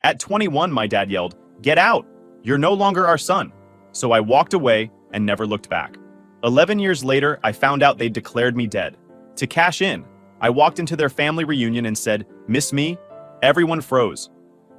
At 21, my dad yelled, "Get out! You're no longer our son." So I walked away and never looked back. 11 years later, I found out they'd declared me dead. To cash in, I walked into their family reunion and said, "Miss me?" Everyone froze.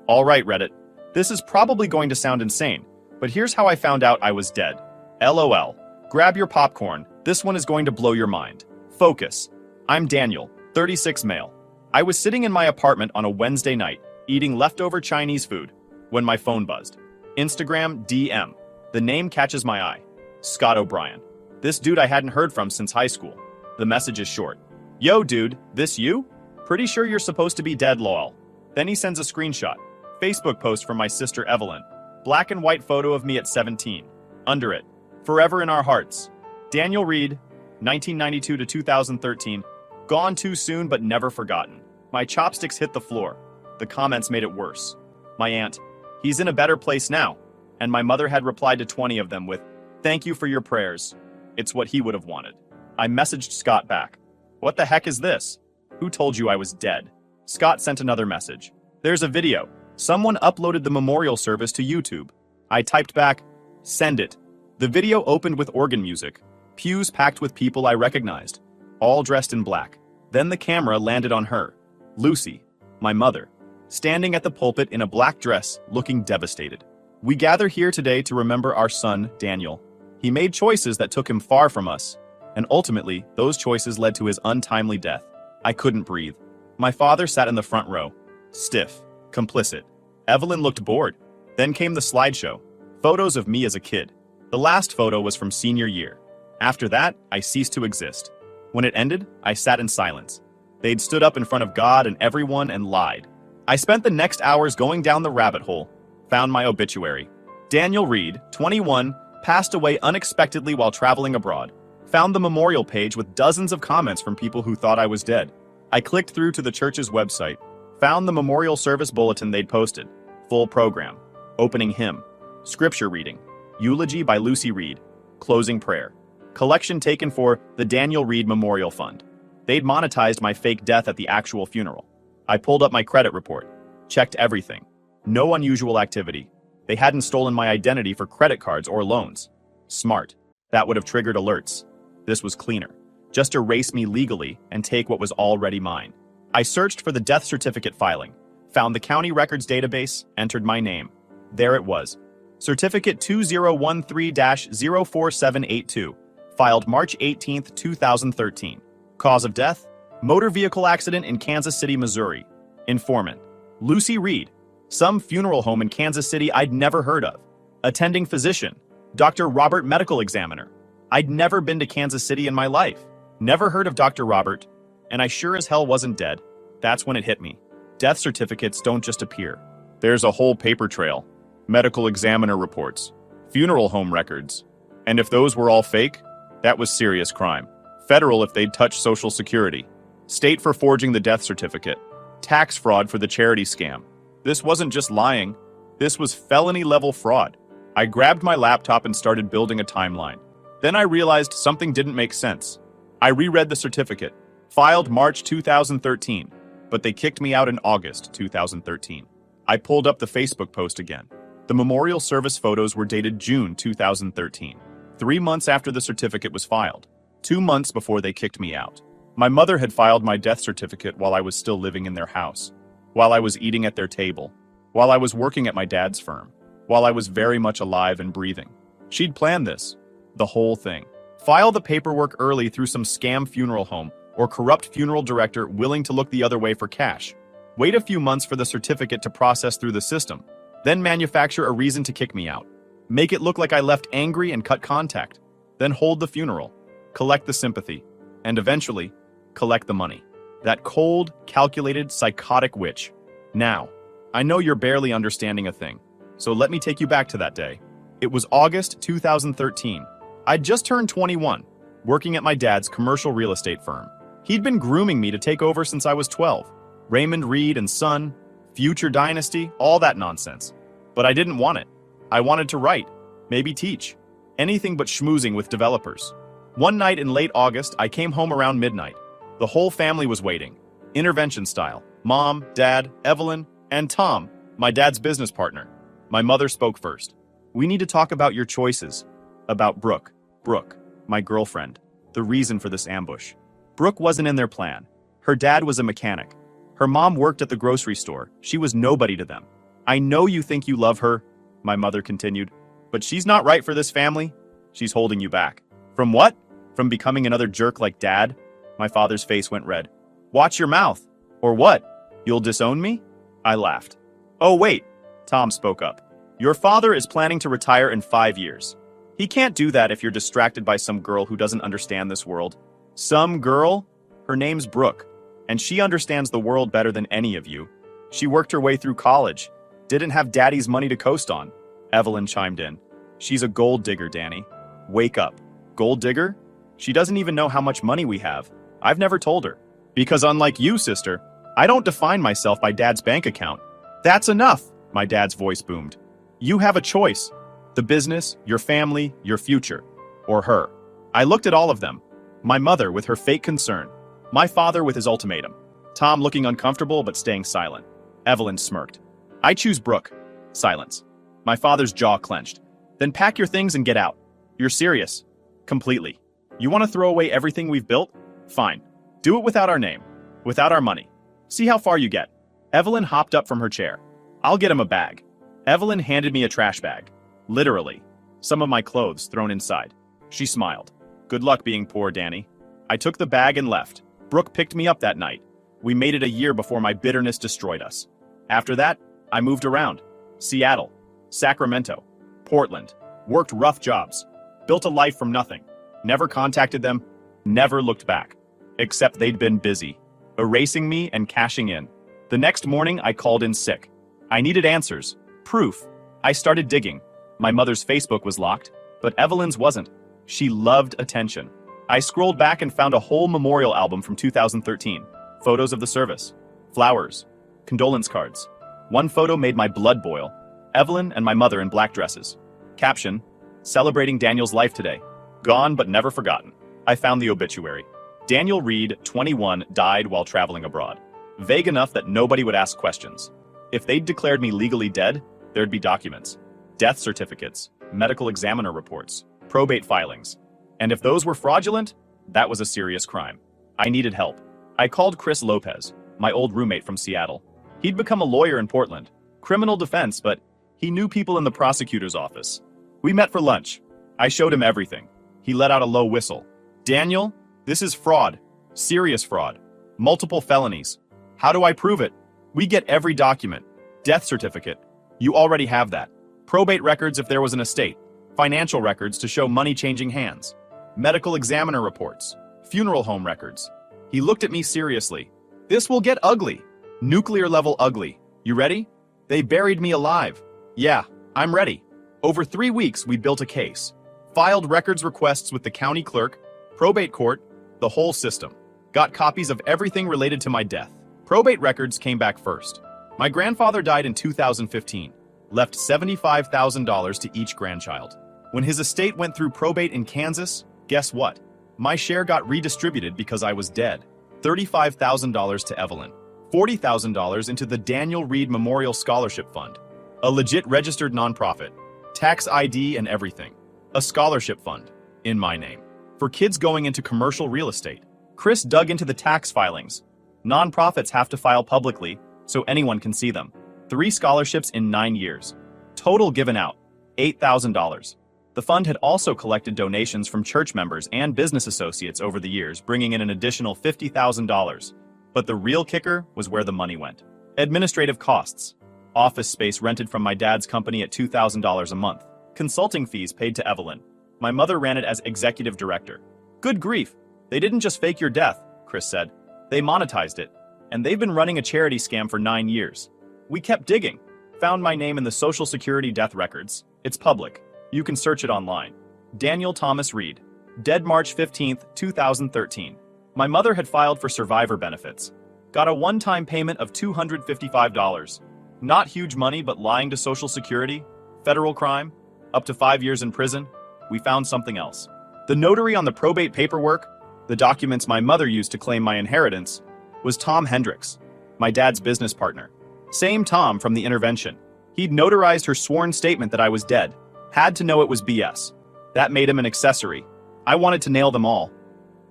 All right, Reddit. This is probably going to sound insane, but here's how I found out I was dead. LOL. Grab your popcorn. This one is going to blow your mind. Focus. I'm Daniel, 36 male. I was sitting in my apartment on a Wednesday night, eating leftover Chinese food, when my phone buzzed. Instagram DM. The name catches my eye. Scott O'Brien. This dude I hadn't heard from since high school. The message is short. "Yo, dude, this you? Pretty sure you're supposed to be dead, lol." Then he sends a screenshot. Facebook post from my sister Evelyn. Black and white photo of me at 17. Under it, "Forever in our hearts." Daniel Reed, 1992 to 2013. Gone too soon but never forgotten. My chopsticks hit the floor. The comments made it worse. My aunt, "He's in a better place now." And my mother had replied to 20 of them with, "Thank you for your prayers. It's what he would have wanted." I messaged Scott back. "What the heck is this? Who told you I was dead?" Scott sent another message. "There's a video. Someone uploaded the memorial service to YouTube." I typed back, "Send it." The video opened with organ music. Pews packed with people I recognized, all dressed in black. Then the camera landed on her, Lucy, my mother, standing at the pulpit in a black dress, looking devastated. "We gather here today to remember our son, Daniel. He made choices that took him far from us, and ultimately, those choices led to his untimely death." I couldn't breathe. My father sat in the front row, stiff, complicit. Evelyn looked bored. Then came the slideshow, photos of me as a kid. The last photo was from senior year. After that, I ceased to exist. When it ended, I sat in silence. They'd stood up in front of God and everyone and lied. I spent the next hours going down the rabbit hole, found my obituary. Daniel Reed, 21, passed away unexpectedly while traveling abroad. Found the memorial page with dozens of comments from people who thought I was dead. I clicked through to the church's website, found the memorial service bulletin they'd posted. Full program. Opening hymn. Scripture reading. Eulogy by Lucy Reed. Closing prayer. Collection taken for the Daniel Reed Memorial Fund. They'd monetized my fake death at the actual funeral. I pulled up my credit report. Checked everything. No unusual activity. They hadn't stolen my identity for credit cards or loans. Smart. That would have triggered alerts. This was cleaner. Just erase me legally and take what was already mine. I searched for the death certificate filing, found the county records database, entered my name. There it was. Certificate 2013-04782, filed March 18, 2013. Cause of death? Motor vehicle accident in Kansas City, Missouri. Informant: Lucy Reed. Some funeral home in Kansas City I'd never heard of. Attending physician: Dr. Robert, medical examiner. I'd never been to Kansas City in my life. Never heard of Dr. Robert, and I sure as hell wasn't dead. That's when it hit me. Death certificates don't just appear. There's a whole paper trail. Medical examiner reports. Funeral home records. And if those were all fake, that was serious crime. Federal if they'd touched Social Security. State for forging the death certificate. Tax fraud for the charity scam. This wasn't just lying. This was felony-level fraud. I grabbed my laptop and started building a timeline. Then I realized something didn't make sense. I reread the certificate. Filed March 2013, but they kicked me out in August 2013. I pulled up the Facebook post again. The memorial service photos were dated June 2013, 3 months after the certificate was filed, 2 months before they kicked me out. My mother had filed my death certificate while I was still living in their house, while I was eating at their table, while I was working at my dad's firm, while I was very much alive and breathing. She'd planned this, the whole thing. File the paperwork early through some scam funeral home or corrupt funeral director willing to look the other way for cash. Wait a few months for the certificate to process through the system, then manufacture a reason to kick me out. Make it look like I left angry and cut contact. Then hold the funeral, collect the sympathy, and eventually, collect the money. That cold, calculated, psychotic witch. Now, I know you're barely understanding a thing, so let me take you back to that day. It was August 2013. I'd just turned 21, working at my dad's commercial real estate firm. He'd been grooming me to take over since I was 12. Raymond Reed and Son, future dynasty, all that nonsense. But I didn't want it. I wanted to write, maybe teach. Anything but schmoozing with developers. One night in late August, I came home around midnight. The whole family was waiting. Intervention style. Mom, Dad, Evelyn, and Tom, My dad's business partner. My mother spoke first. We need to talk about your choices. About Brooke. Brooke, my girlfriend. The reason for this ambush. Brooke wasn't in their plan. Her dad was a mechanic. Her mom worked at the grocery store. She was nobody to them. I know you think you love her, my mother continued, but she's not right for this family. She's holding you back. From what? From becoming another jerk like Dad? My father's face went red. Watch your mouth. Or what? You'll disown me? I laughed. Oh wait, Tom spoke up. Your father is planning to retire in 5 years. He can't do that if you're distracted by some girl who doesn't understand this world. Some girl? Her name's Brooke, and she understands the world better than any of you. She worked her way through college, didn't have daddy's money to coast on. Evelyn chimed in. She's a gold digger, Danny. Wake up. Gold digger? She doesn't even know how much money we have. I've never told her. Because unlike you, sister, I don't define myself by dad's bank account. That's enough, my dad's voice boomed. You have a choice. The business, your family, your future. Or her. I looked at all of them. My mother with her fake concern. My father with his ultimatum. Tom looking uncomfortable but staying silent. Evelyn smirked. I choose Brooke. Silence. My father's jaw clenched. Then pack your things and get out. You're serious. Completely. You want to throw away everything we've built? Fine. Do it without our name. Without our money. See how far you get. Evelyn hopped up from her chair. I'll get him a bag. Evelyn handed me a trash bag. Literally. Some of my clothes thrown inside. She smiled. Good luck being poor, Danny. I took the bag and left. Brooke picked me up that night. We made it a year before my bitterness destroyed us. After that, I moved around. Seattle, Sacramento, Portland. Worked rough jobs. Built a life from nothing. Never contacted them. Never looked back. Except they'd been busy. Erasing me and cashing in. The next morning, I called in sick. I needed answers. Proof. I started digging. My mother's Facebook was locked, but Evelyn's wasn't. She loved attention. I scrolled back and found a whole memorial album from 2013. Photos of the service. Flowers. Condolence cards. One photo made my blood boil. Evelyn and my mother in black dresses. Caption, celebrating Daniel's life today. Gone but never forgotten. I found the obituary. Daniel Reed, 21, died while traveling abroad. Vague enough that nobody would ask questions. If they'd declared me legally dead, there'd be documents. Death certificates, medical examiner reports, probate filings. And if those were fraudulent, that was a serious crime. I needed help. I called Chris Lopez, my old roommate from Seattle. He'd become a lawyer in Portland. Criminal defense, but he knew people in the prosecutor's office. We met for lunch. I showed him everything. He let out a low whistle. Daniel, this is fraud. Serious fraud. Multiple felonies. How do I prove it? We get every document. Death certificate. You already have that. Probate records if there was an estate. Financial records to show money changing hands. Medical examiner reports. Funeral home records. He looked at me seriously. This will get ugly. Nuclear level ugly. You ready? They buried me alive. Yeah, I'm ready. Over 3 weeks, we built a case. Filed records requests with the county clerk, probate court, the whole system. Got copies of everything related to my death. Probate records came back first. My grandfather died in 2015. Left $75,000 to each grandchild. When his estate went through probate in Kansas, guess what? My share got redistributed because I was dead. $35,000 to Evelyn. $40,000 into the Daniel Reed Memorial Scholarship Fund. A legit registered nonprofit. Tax ID and everything. A scholarship fund. In my name. For kids going into commercial real estate. Chris dug into the tax filings. Nonprofits have to file publicly, so anyone can see them. 3 scholarships in 9 years. Total given out, $8,000. The fund had also collected donations from church members and business associates over the years, bringing in an additional $50,000. But the real kicker was where the money went. Administrative costs. Office space rented from my dad's company at $2,000 a month. Consulting fees paid to Evelyn. My mother ran it as executive director. Good grief, they didn't just fake your death, Chris said. They monetized it. And they've been running a charity scam for 9 years. We kept digging. Found my name in the Social Security death records. It's public. You can search it online. Daniel Thomas Reed. Dead March 15th, 2013. My mother had filed for survivor benefits. Got a one-time payment of $255. Not huge money, but lying to Social Security. Federal crime. Up to 5 years in prison. We found something else. The notary on the probate paperwork, the documents my mother used to claim my inheritance, was Tom Hendricks, my dad's business partner. Same Tom from the intervention. He'd notarized her sworn statement that I was dead. Had to know it was BS. That made him an accessory. I wanted to nail them all.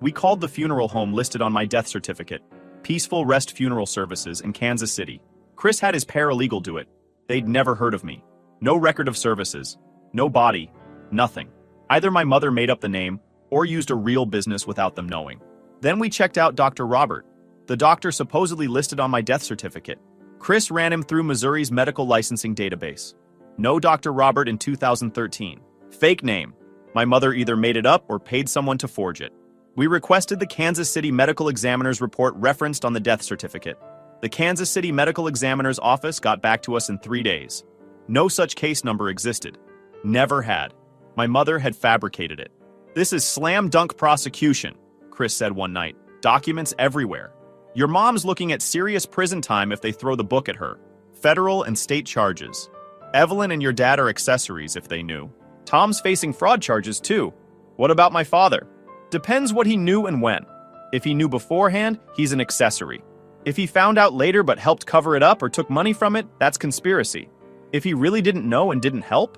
We called the funeral home listed on my death certificate. Peaceful Rest Funeral Services in Kansas City. Chris had his paralegal do it. They'd never heard of me. No record of services. No body. Nothing. Either my mother made up the name or used a real business without them knowing. Then we checked out Dr. Robert, the doctor supposedly listed on my death certificate. Chris ran him through Missouri's medical licensing database. No Dr. Robert in 2013. Fake name. My mother either made it up or paid someone to forge it. We requested the Kansas City Medical Examiner's report referenced on the death certificate. The Kansas City Medical Examiner's office got back to us in 3 days. No such case number existed. Never had. My mother had fabricated it. This is slam dunk prosecution, Chris said one night. Documents everywhere. Your mom's looking at serious prison time if they throw the book at her. Federal and state charges. Evelyn and your dad are accessories if they knew. Tom's facing fraud charges too. What about my father? Depends what he knew and when. If he knew beforehand, he's an accessory. If he found out later but helped cover it up or took money from it, that's conspiracy. If he really didn't know and didn't help,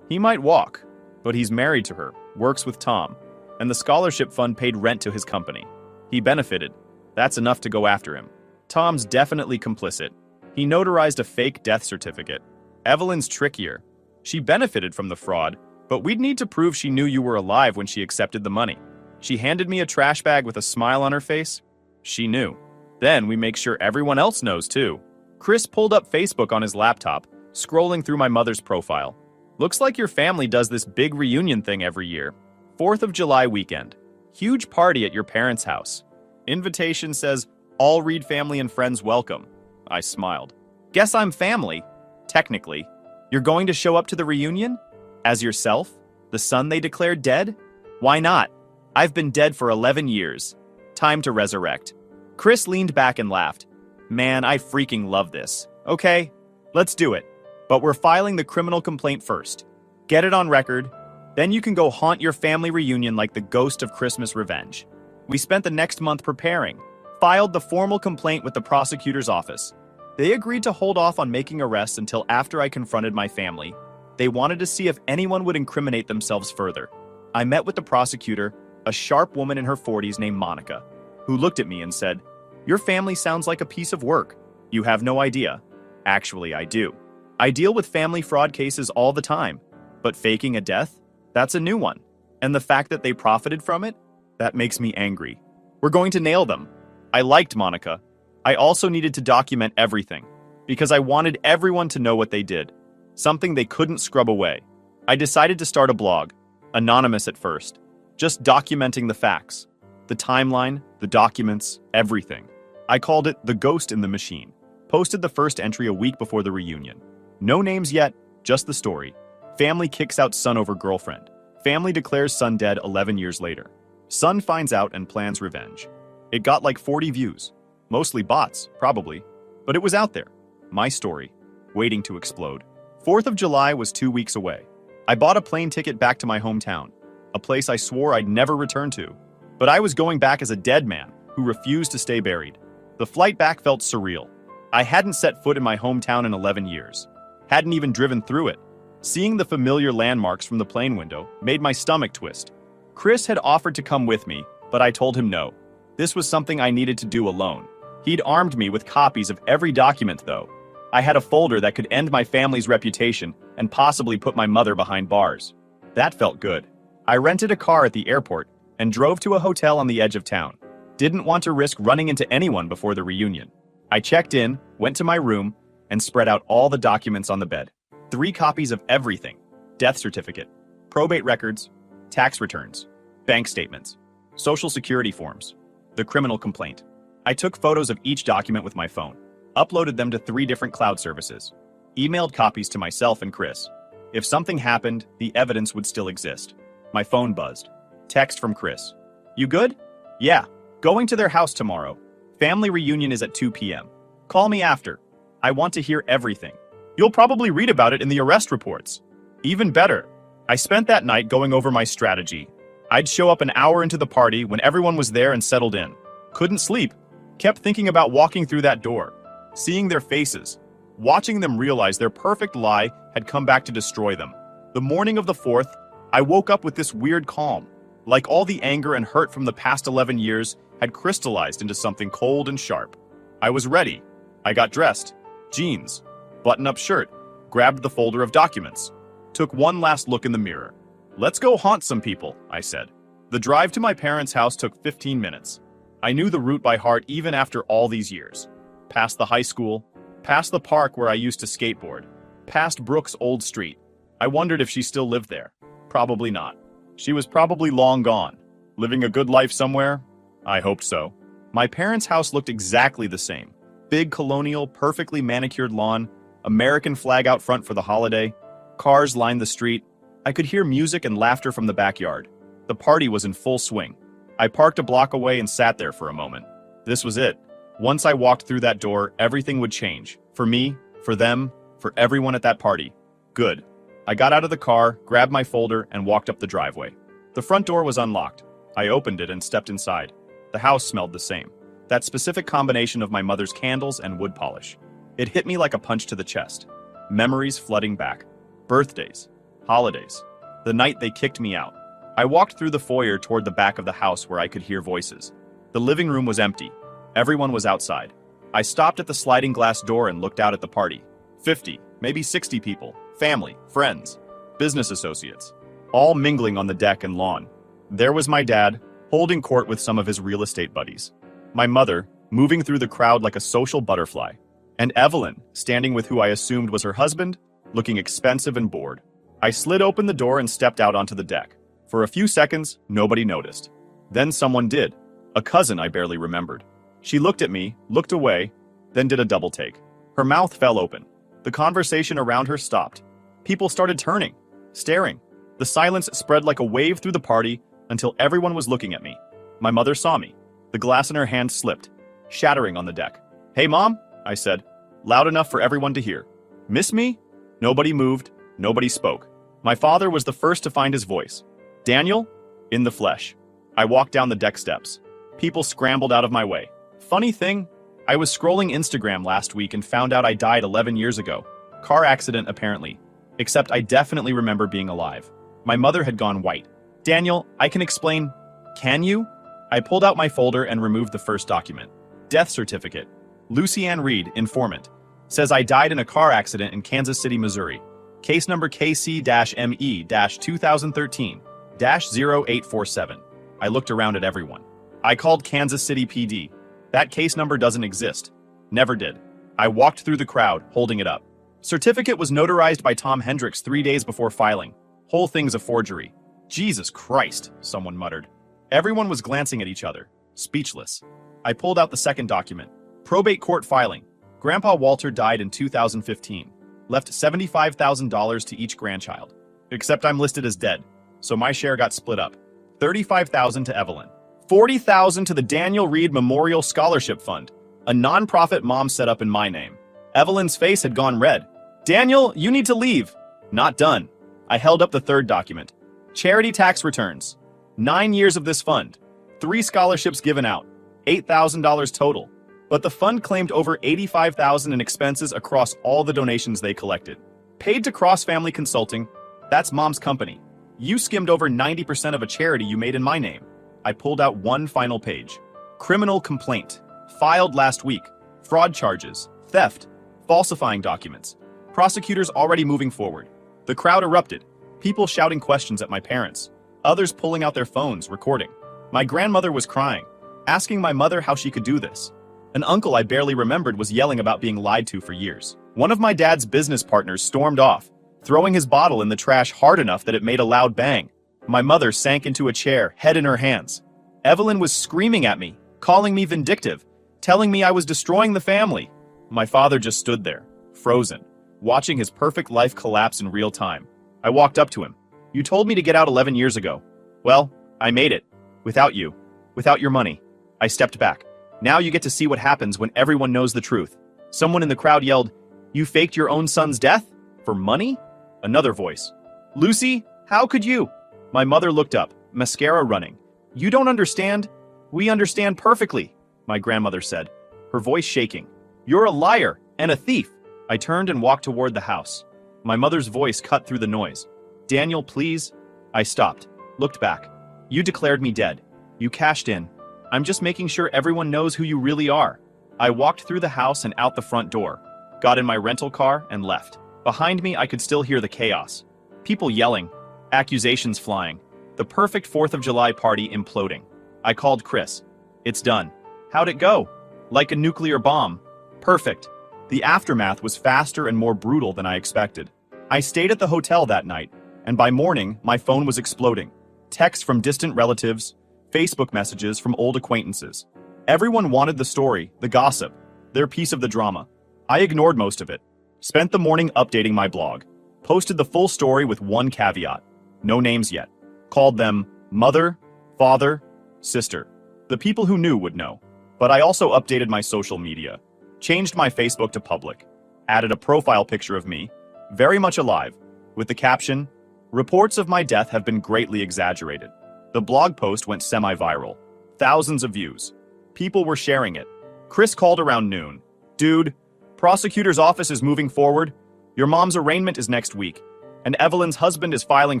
he might walk. But he's married to her, works with Tom, and the scholarship fund paid rent to his company. He benefited. That's enough to go after him. Tom's definitely complicit. He notarized a fake death certificate. Evelyn's trickier. She benefited from the fraud, but we'd need to prove she knew you were alive when she accepted the money. She handed me a trash bag with a smile on her face. She knew. Then we make sure everyone else knows too. Chris pulled up Facebook on his laptop, scrolling through my mother's profile. Looks like your family does this big reunion thing every year. 4th of July weekend. Huge party at your parents' house. Invitation says, all Reed family and friends welcome. I smiled. Guess I'm family. Technically. You're going to show up to the reunion? As yourself? The son they declared dead? Why not? I've been dead for 11 years. Time to resurrect. Chris leaned back and laughed. Man, I freaking love this. Okay, let's do it. But we're filing the criminal complaint first. Get it on record. Then you can go haunt your family reunion like the ghost of Christmas revenge. We spent the next month preparing. Filed the formal complaint with the prosecutor's office. They agreed to hold off on making arrests until after I confronted my family. They wanted to see if anyone would incriminate themselves further. I met with the prosecutor, a sharp woman in her 40s named Monica, who looked at me and said, your family sounds like a piece of work. You have no idea. Actually, I do. I deal with family fraud cases all the time, but faking a death? That's a new one. And the fact that they profited from it? That makes me angry. We're going to nail them. I liked Monica. I also needed to document everything, because I wanted everyone to know what they did, something they couldn't scrub away. I decided to start a blog, anonymous at first, just documenting the facts, the timeline, the documents, everything. I called it The Ghost in the Machine. Posted the first entry a week before the reunion. No names yet, just the story. Family kicks out son over girlfriend. Family declares son dead 11 years later. Son finds out and plans revenge. It got like 40 views. Mostly bots, probably. But it was out there. My story. Waiting to explode. 4th of July was 2 weeks away. I bought a plane ticket back to my hometown, a place I swore I'd never return to. But I was going back as a dead man who refused to stay buried. The flight back felt surreal. I hadn't set foot in my hometown in 11 years. Hadn't even driven through it. Seeing the familiar landmarks from the plane window made my stomach twist. Chris had offered to come with me, but I told him no. This was something I needed to do alone. He'd armed me with copies of every document, though. I had a folder that could end my family's reputation and possibly put my mother behind bars. That felt good. I rented a car at the airport and drove to a hotel on the edge of town. Didn't want to risk running into anyone before the reunion. I checked in, went to my room, and spread out all the documents on the bed. 3 copies of everything. Death certificate, probate records, tax returns, bank statements, social security forms, the criminal complaint. I took photos of each document with my phone, uploaded them to 3 different cloud services, emailed copies to myself and Chris. If something happened, the evidence would still exist. My phone buzzed. Text from Chris. You good? Yeah, going to their house tomorrow. Family reunion is at 2 p.m. Call me after. I want to hear everything. You'll probably read about it in the arrest reports. Even better. I spent that night going over my strategy. I'd show up an hour into the party when everyone was there and settled in. Couldn't sleep. Kept thinking about walking through that door, seeing their faces, watching them realize their perfect lie had come back to destroy them. The morning of the 4th, I woke up with this weird calm, like all the anger and hurt from the past 11 years had crystallized into something cold and sharp. I was ready. I got dressed. Jeans, button-up shirt, grabbed the folder of documents, took one last look in the mirror. "Let's go haunt some people," I said. The drive to my parents' house took 15 minutes. I knew the route by heart even after all these years. Past the high school, past the park where I used to skateboard, past Brooke's old street. I wondered if she still lived there. Probably not. She was probably long gone. Living a good life somewhere? I hoped so. My parents' house looked exactly the same. Big colonial, perfectly manicured lawn, American flag out front for the holiday. Cars lined the street. I could hear music and laughter from the backyard. The party was in full swing. I parked a block away and sat there for a moment. This was it. Once I walked through that door, everything would change. For me, for them, for everyone at that party. Good. I got out of the car, grabbed my folder, and walked up the driveway. The front door was unlocked. I opened it and stepped inside. The house smelled the same. That specific combination of my mother's candles and wood polish. It hit me like a punch to the chest. Memories flooding back. Birthdays. Holidays. The night they kicked me out. I walked through the foyer toward the back of the house where I could hear voices. The living room was empty. Everyone was outside. I stopped at the sliding glass door and looked out at the party. 50, maybe 60 people. Family, friends, business associates. All mingling on the deck and lawn. There was my dad, holding court with some of his real estate buddies. My mother, moving through the crowd like a social butterfly. And Evelyn, standing with who I assumed was her husband, looking expensive and bored. I slid open the door and stepped out onto the deck. For a few seconds, nobody noticed. Then someone did. A cousin I barely remembered. She looked at me, looked away, then did a double take. Her mouth fell open. The conversation around her stopped. People started turning, staring. The silence spread like a wave through the party until everyone was looking at me. My mother saw me. The glass in her hand slipped, shattering on the deck. "Hey, Mom," I said, loud enough for everyone to hear. "Miss me?" Nobody moved. Nobody spoke. My father was the first to find his voice. "Daniel?" In the flesh. I walked down the deck steps. People scrambled out of my way. Funny thing, I was scrolling Instagram last week and found out I died 11 years ago. Car accident, apparently. Except I definitely remember being alive. My mother had gone white. "Daniel, I can explain." "Can you?" I pulled out my folder and removed the first document. Death certificate. Lucy Ann Reed, informant. Says I died in a car accident in Kansas City, Missouri. Case number KC-ME-2013-0847. I looked around at everyone. I called Kansas City PD. That case number doesn't exist. Never did. I walked through the crowd, holding it up. Certificate was notarized by Tom Hendricks 3 days before filing. Whole thing's a forgery. Jesus Christ, someone muttered. Everyone was glancing at each other, speechless. I pulled out the second document. Probate court filing. Grandpa Walter died in 2015. Left $75,000 to each grandchild. Except I'm listed as dead, so my share got split up. $35,000 to Evelyn. $40,000 to the Daniel Reed Memorial Scholarship Fund, a nonprofit Mom set up in my name. Evelyn's face had gone red. "Daniel, you need to leave." Not done. I held up the third document. Charity tax returns. 9 years of this fund. 3 scholarships given out. $8,000 total. But the fund claimed over $85,000 in expenses across all the donations they collected. Paid to Cross Family Consulting. That's Mom's company. You skimmed over 90% of a charity you made in my name. I pulled out one final page. Criminal complaint. Filed last week. Fraud charges. Theft. Falsifying documents. Prosecutors already moving forward. The crowd erupted. People shouting questions at my parents. Others pulling out their phones, recording. My grandmother was crying, asking my mother how she could do this. An uncle I barely remembered was yelling about being lied to for years. One of my dad's business partners stormed off, throwing his bottle in the trash hard enough that it made a loud bang. My mother sank into a chair, head in her hands. Evelyn was screaming at me, calling me vindictive, telling me I was destroying the family. My father just stood there, frozen, watching his perfect life collapse in real time. I walked up to him. "You told me to get out 11 years ago. Well, I made it. Without you. Without your money." I stepped back. "Now you get to see what happens when everyone knows the truth." Someone in the crowd yelled, "You faked your own son's death? For money?" Another voice. "Lucy, how could you?" My mother looked up, mascara running. "You don't understand. We understand perfectly," my grandmother said, her voice shaking. "You're a liar and a thief. I turned and walked toward the house. My mother's voice cut through the noise. Daniel, please. I stopped, looked back. You declared me dead. You cashed in. I'm just making sure everyone knows who you really are. I walked through the house and out the front door, got in my rental car and left. Behind me, I could still hear the chaos. People yelling, accusations flying, the perfect 4th of July party imploding. I called Chris. It's done. How'd it go? Like a nuclear bomb. Perfect. The aftermath was faster and more brutal than I expected. I stayed at the hotel that night, and by morning, my phone was exploding. Texts from distant relatives, Facebook messages from old acquaintances. Everyone wanted the story, the gossip, their piece of the drama. I ignored most of it. Spent the morning updating my blog. Posted the full story with one caveat. No names yet. Called them mother, father, sister. The people who knew would know. But I also updated my social media. Changed my Facebook to public. Added a profile picture of me, very much alive, with the caption, "Reports of my death have been greatly exaggerated." The blog post went semi-viral. Thousands of views. People were sharing it. Chris called around noon. Dude, prosecutor's office is moving forward. Your mom's arraignment is next week, and Evelyn's husband is filing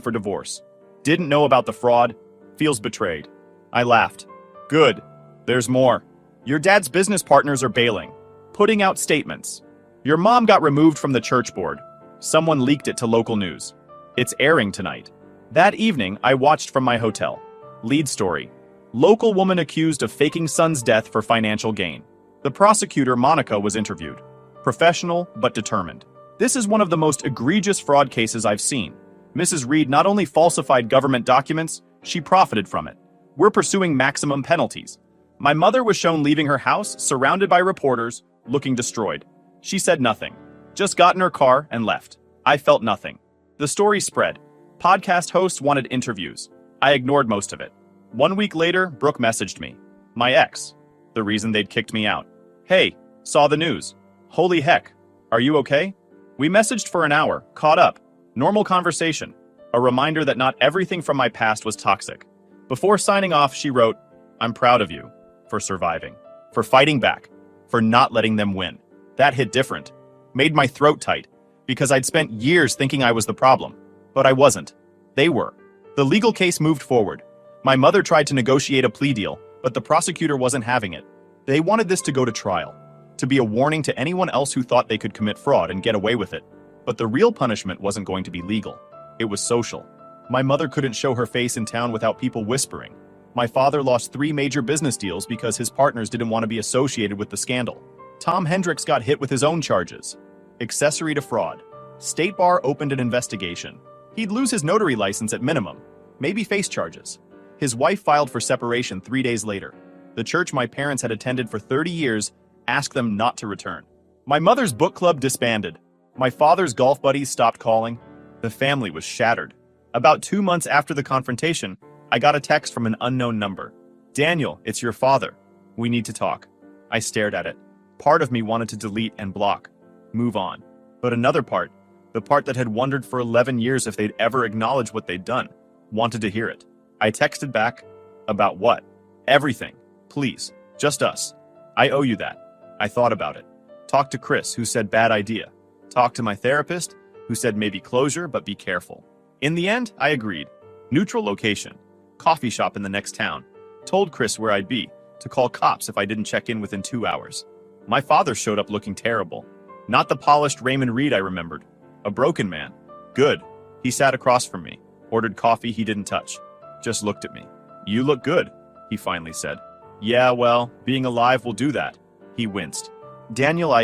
for divorce. Didn't know about the fraud. Feels betrayed. I laughed. Good. There's more. Your dad's business partners are bailing, putting out statements. Your mom got removed from the church board. Someone leaked it to local news. It's airing tonight. That evening, I watched from my hotel. Lead story. Local woman accused of faking son's death for financial gain. The prosecutor, Monica, was interviewed. Professional, but determined. This is one of the most egregious fraud cases I've seen. Mrs. Reed not only falsified government documents, she profited from it. We're pursuing maximum penalties. My mother was shown leaving her house, surrounded by reporters, looking destroyed. She said nothing. Just got in her car and left. I felt nothing. The story spread. Podcast hosts wanted interviews. I ignored most of it. 1 week later, Brooke messaged me. My ex. The reason they'd kicked me out. Hey, saw the news. Holy heck. Are you okay? We messaged for an hour, caught up. Normal conversation. A reminder that not everything from my past was toxic. Before signing off, she wrote, "I'm proud of you. For surviving. For fighting back. For not letting them win." That hit different. Made my throat tight. Because I'd spent years thinking I was the problem. But I wasn't. They were. The legal case moved forward. My mother tried to negotiate a plea deal, but the prosecutor wasn't having it. They wanted this to go to trial. To be a warning to anyone else who thought they could commit fraud and get away with it. But the real punishment wasn't going to be legal. It was social. My mother couldn't show her face in town without people whispering. My father lost 3 major business deals because his partners didn't want to be associated with the scandal. Tom Hendricks got hit with his own charges. Accessory to fraud. State Bar opened an investigation. He'd lose his notary license at minimum. Maybe face charges. His wife filed for separation 3 days later. The church my parents had attended for 30 years asked them not to return. My mother's book club disbanded. My father's golf buddies stopped calling. The family was shattered. About 2 months after the confrontation, I got a text from an unknown number. "Daniel, it's your father. We need to talk." I stared at it. Part of me wanted to delete and block. Move on. But another part, the part that had wondered for 11 years if they'd ever acknowledge what they'd done, wanted to hear it. I texted back. About what? Everything. Please. Just us. I owe you that. I thought about it. Talked to Chris, who said bad idea. Talked to my therapist, who said maybe closure, but be careful. In the end, I agreed. Neutral location. Coffee shop in the next town. Told Chris where I'd be, to call cops if I didn't check in within 2 hours. My father showed up looking terrible. Not the polished Raymond Reed I remembered. A broken man. Good. He sat across from me. Ordered coffee he didn't touch. Just looked at me. "You look good," he finally said. "Yeah, well, being alive will do that." He winced. "Daniel,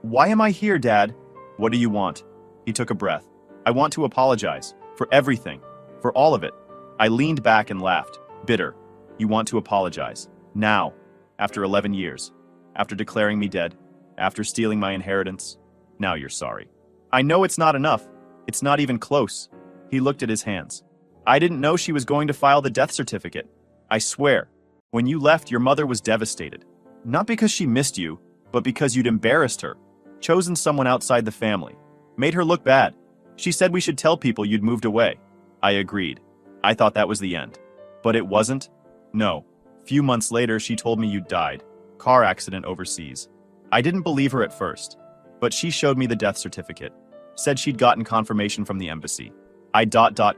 Why am I here, Dad?" "What do you want?" He took a breath. "I want to apologize. For everything. For all of it." I leaned back and laughed. Bitter. "You want to apologize. Now. After 11 years. After declaring me dead. After stealing my inheritance. Now you're sorry." "I know it's not enough. It's not even close." He looked at his hands. "I didn't know she was going to file the death certificate. I swear. When you left, your mother was devastated. Not because she missed you, but because you'd embarrassed her. Chosen someone outside the family. Made her look bad. She said we should tell people you'd moved away." I agreed. I thought that was the end. But it wasn't. No. Few months later, she told me you'd died. Car accident overseas. I didn't believe her at first. But she showed me the death certificate. Said she'd gotten confirmation from the embassy.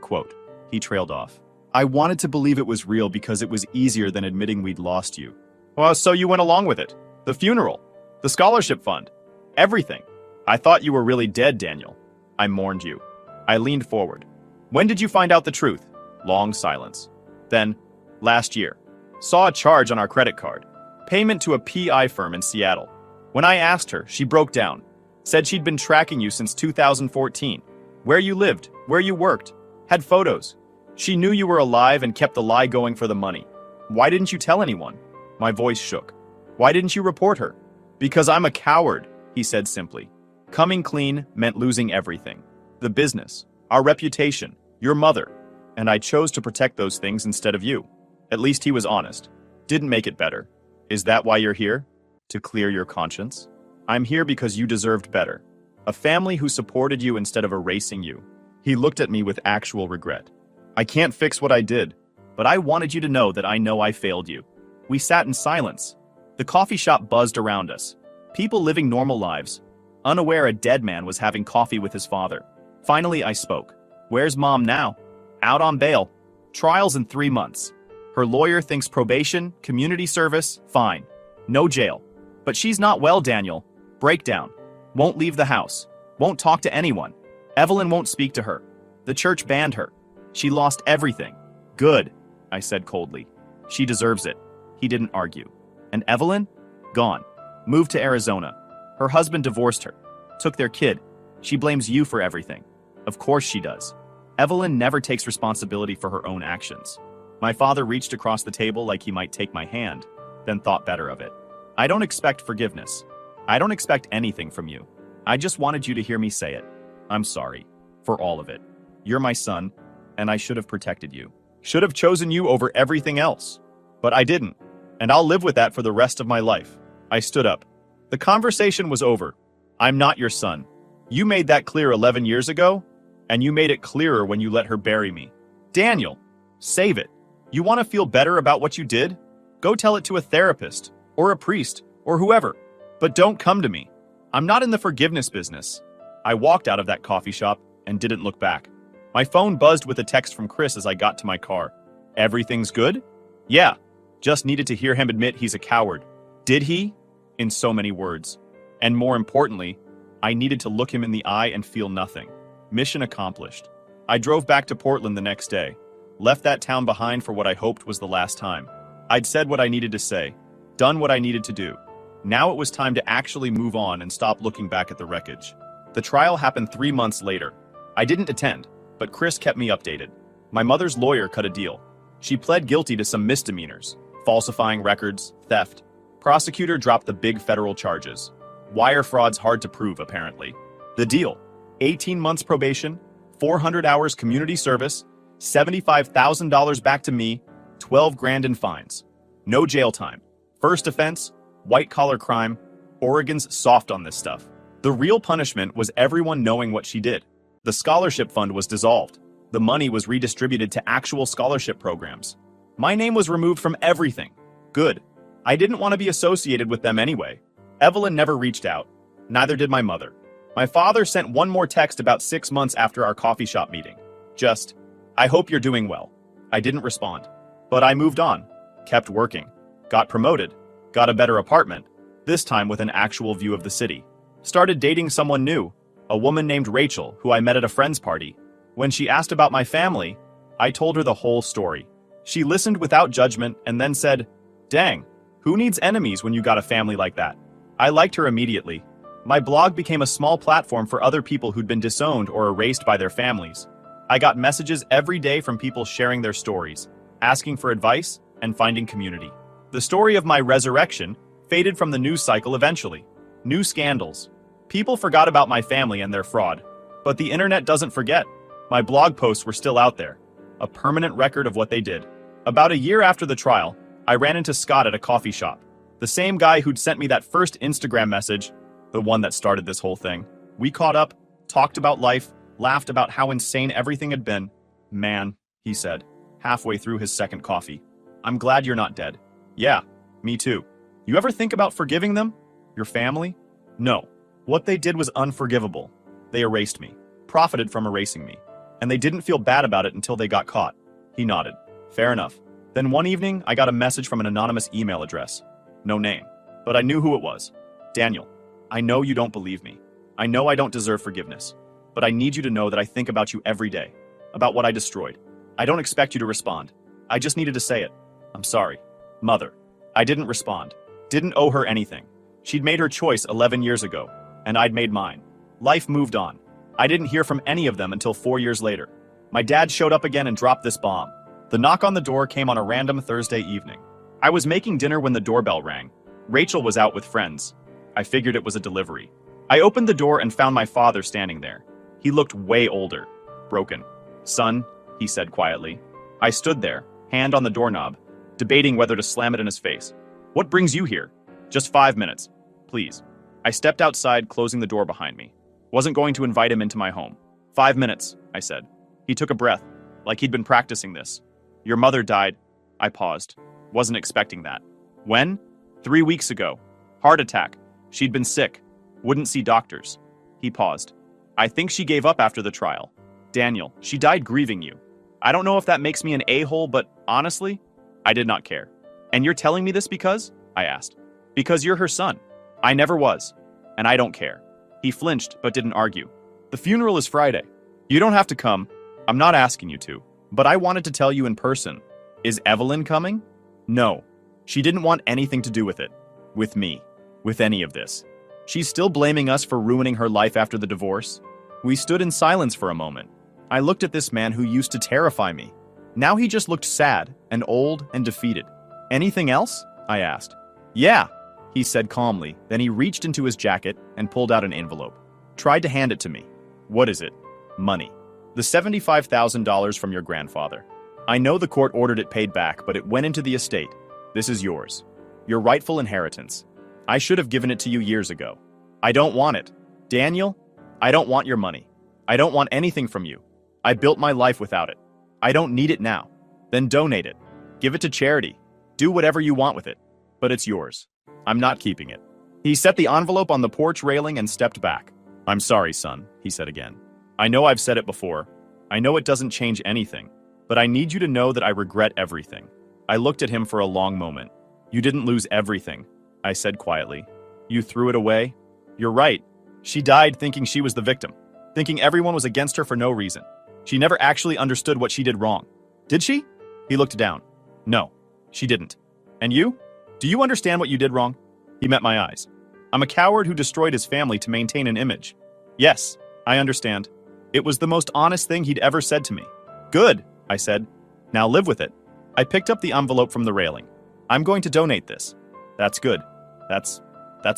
Quote. He trailed off. I wanted to believe it was real because it was easier than admitting we'd lost you. Well, so you went along with it. The funeral. The scholarship fund. Everything. I thought you were really dead, Daniel. I mourned you. I leaned forward. When did you find out the truth? Long silence. Then, last year. Saw a charge on our credit card. Payment to a PI firm in Seattle. When I asked her, she broke down. Said she'd been tracking you since 2014. Where you lived, where you worked. Had photos. She knew you were alive and kept the lie going for the money. Why didn't you tell anyone? My voice shook. Why didn't you report her? Because I'm a coward, he said simply. Coming clean meant losing everything. The business, our reputation, your mother. And I chose to protect those things instead of you. At least he was honest. Didn't make it better. Is that why you're here? To clear your conscience? I'm here because you deserved better. A family who supported you instead of erasing you. He looked at me with actual regret. I can't fix what I did, but I wanted you to know that I know I failed you. We sat in silence. The coffee shop buzzed around us. People living normal lives, unaware a dead man was having coffee with his father. Finally, I spoke. Where's Mom now? Out on bail. Trials in 3 months. Her lawyer thinks probation, community service, fine. No jail. But she's not well, Daniel. Breakdown. Won't leave the house. Won't talk to anyone. Evelyn won't speak to her. The church banned her. She lost everything. Good, I said coldly. She deserves it. He didn't argue. And Evelyn? Gone. Moved to Arizona. Her husband divorced her. Took their kid. She blames you for everything. Of course she does. Evelyn never takes responsibility for her own actions. My father reached across the table like he might take my hand, then thought better of it. I don't expect forgiveness. I don't expect anything from you. I just wanted you to hear me say it. I'm sorry. For all of it. You're my son, and I should have protected you. Should have chosen you over everything else. But I didn't, and I'll live with that for the rest of my life. I stood up. The conversation was over. I'm not your son. You made that clear 11 years ago, and you made it clearer when you let her bury me. Daniel, save it. You want to feel better about what you did? Go tell it to a therapist, or a priest, or whoever. But don't come to me. I'm not in the forgiveness business. I walked out of that coffee shop and didn't look back. My phone buzzed with a text from Chris as I got to my car. Everything's good? Yeah. Just needed to hear him admit he's a coward. Did he? In so many words. And more importantly, I needed to look him in the eye and feel nothing. Mission accomplished. I drove back to Portland the next day. Left that town behind for what I hoped was the last time. I'd said what I needed to say. Done what I needed to do. Now it was time to actually move on and stop looking back at the wreckage. The trial happened 3 months later. I didn't attend, but Chris kept me updated. My mother's lawyer cut a deal. She pled guilty to some misdemeanors, falsifying records, theft. Prosecutor dropped the big federal charges. Wire fraud's hard to prove, apparently. The deal: 18 months probation, 400 hours community service, $75,000 back to me, 12 grand in fines. No jail time. First offense, white-collar crime. Oregon's soft on this stuff. The real punishment was everyone knowing what she did. The scholarship fund was dissolved. The money was redistributed to actual scholarship programs. My name was removed from everything. Good. I didn't want to be associated with them anyway. Evelyn never reached out. Neither did my mother. My father sent one more text about 6 months after our coffee shop meeting. Just, I hope you're doing well. I didn't respond. But I moved on. Kept working. Got promoted. Got a better apartment. This time with an actual view of the city. Started dating someone new. A woman named Rachel, who I met at a friend's party. When she asked about my family, I told her the whole story. She listened without judgment and then said, "Dang, who needs enemies when you got a family like that?" I liked her immediately. My blog became a small platform for other people who'd been disowned or erased by their families. I got messages every day from people sharing their stories, asking for advice, and finding community. The story of my resurrection faded from the news cycle eventually. New scandals. People forgot about my family and their fraud. But the internet doesn't forget. My blog posts were still out there. A permanent record of what they did. About a year after the trial, I ran into Scott at a coffee shop. The same guy who'd sent me that first Instagram message, the one that started this whole thing. We caught up, talked about life, laughed about how insane everything had been. "Man," he said, halfway through his second coffee. "I'm glad you're not dead." "Yeah, me too. You ever think about forgiving them? Your family?" "No. What they did was unforgivable. They erased me, profited from erasing me, and they didn't feel bad about it until they got caught. He nodded. Fair enough. Then one evening, I got a message from an anonymous email address. No name, but I knew who it was. Daniel, I know you don't believe me. I know I don't deserve forgiveness, but I need you to know that I think about you every day, about what I destroyed. I don't expect you to respond. I just needed to say it. I'm sorry. Mother. I didn't respond. Didn't owe her anything. She'd made her choice 11 years ago, and I'd made mine. Life moved on. I didn't hear from any of them until 4 years later. My dad showed up again and dropped this bomb. The knock on the door came on a random Thursday evening. I was making dinner when the doorbell rang. Rachel was out with friends. I figured it was a delivery. I opened the door and found my father standing there. He looked way older. Broken. Son, he said quietly. I stood there, hand on the doorknob, debating whether to slam it in his face. What brings you here? Just 5 minutes. Please. I stepped outside, closing the door behind me. Wasn't going to invite him into my home. 5 minutes, I said. He took a breath, like he'd been practicing this. Your mother died. I paused. Wasn't expecting that. When? 3 weeks ago. Heart attack. She'd been sick. Wouldn't see doctors. He paused. I think she gave up after the trial. Daniel, she died grieving you. I don't know if that makes me an a-hole, but honestly, I did not care. And you're telling me this because? I asked. Because you're her son. I never was. And I don't care. He flinched, but didn't argue. The funeral is Friday. You don't have to come. I'm not asking you to. But I wanted to tell you in person. Is Evelyn coming? No. She didn't want anything to do with it. With me. With any of this. She's still blaming us for ruining her life after the divorce. We stood in silence for a moment. I looked at this man who used to terrify me. Now he just looked sad and old and defeated. Anything else? I asked. Yeah, he said calmly. Then he reached into his jacket and pulled out an envelope. Tried to hand it to me. What is it? Money. The $75,000 from your grandfather. I know the court ordered it paid back, but it went into the estate. This is yours. Your rightful inheritance. I should have given it to you years ago. I don't want it. Daniel, I don't want your money. I don't want anything from you. I built my life without it. I don't need it now. Then donate it. Give it to charity. Do whatever you want with it. But it's yours. I'm not keeping it. He set the envelope on the porch railing and stepped back. I'm sorry, son, he said again. I know I've said it before. I know it doesn't change anything. But I need you to know that I regret everything. I looked at him for a long moment. You didn't lose everything, I said quietly. You threw it away? You're right. She died thinking she was the victim, thinking everyone was against her for no reason. She never actually understood what she did wrong. Did she? He looked down. No, she didn't. And you? Do you understand what you did wrong? He met my eyes. I'm a coward who destroyed his family to maintain an image. Yes, I understand. It was the most honest thing he'd ever said to me. Good, I said. Now live with it. I picked up the envelope from the railing. I'm going to donate this. That's good. That's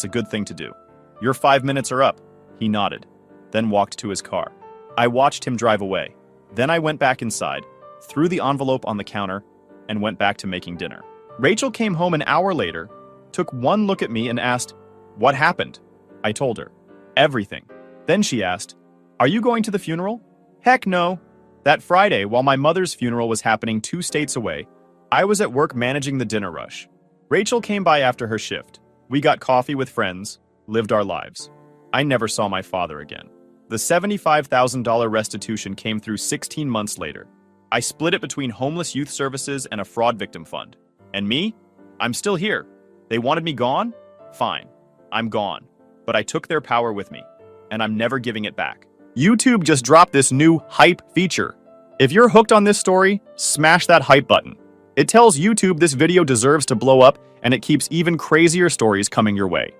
a good thing to do. Your 5 minutes are up. He nodded, then walked to his car. I watched him drive away. Then I went back inside, threw the envelope on the counter, and went back to making dinner. Rachel came home an hour later, took one look at me and asked, "What happened?" I told her, "Everything." Then she asked, "Are you going to the funeral?" Heck no. That Friday, while my mother's funeral was happening 2 states away, I was at work managing the dinner rush. Rachel came by after her shift. We got coffee with friends, lived our lives. I never saw my father again. The $75,000 restitution came through 16 months later. I split it between homeless youth services and a fraud victim fund. And me? I'm still here. They wanted me gone? Fine. I'm gone. But I took their power with me, and I'm never giving it back. YouTube just dropped this new hype feature. If you're hooked on this story, smash that hype button. It tells YouTube this video deserves to blow up, and it keeps even crazier stories coming your way.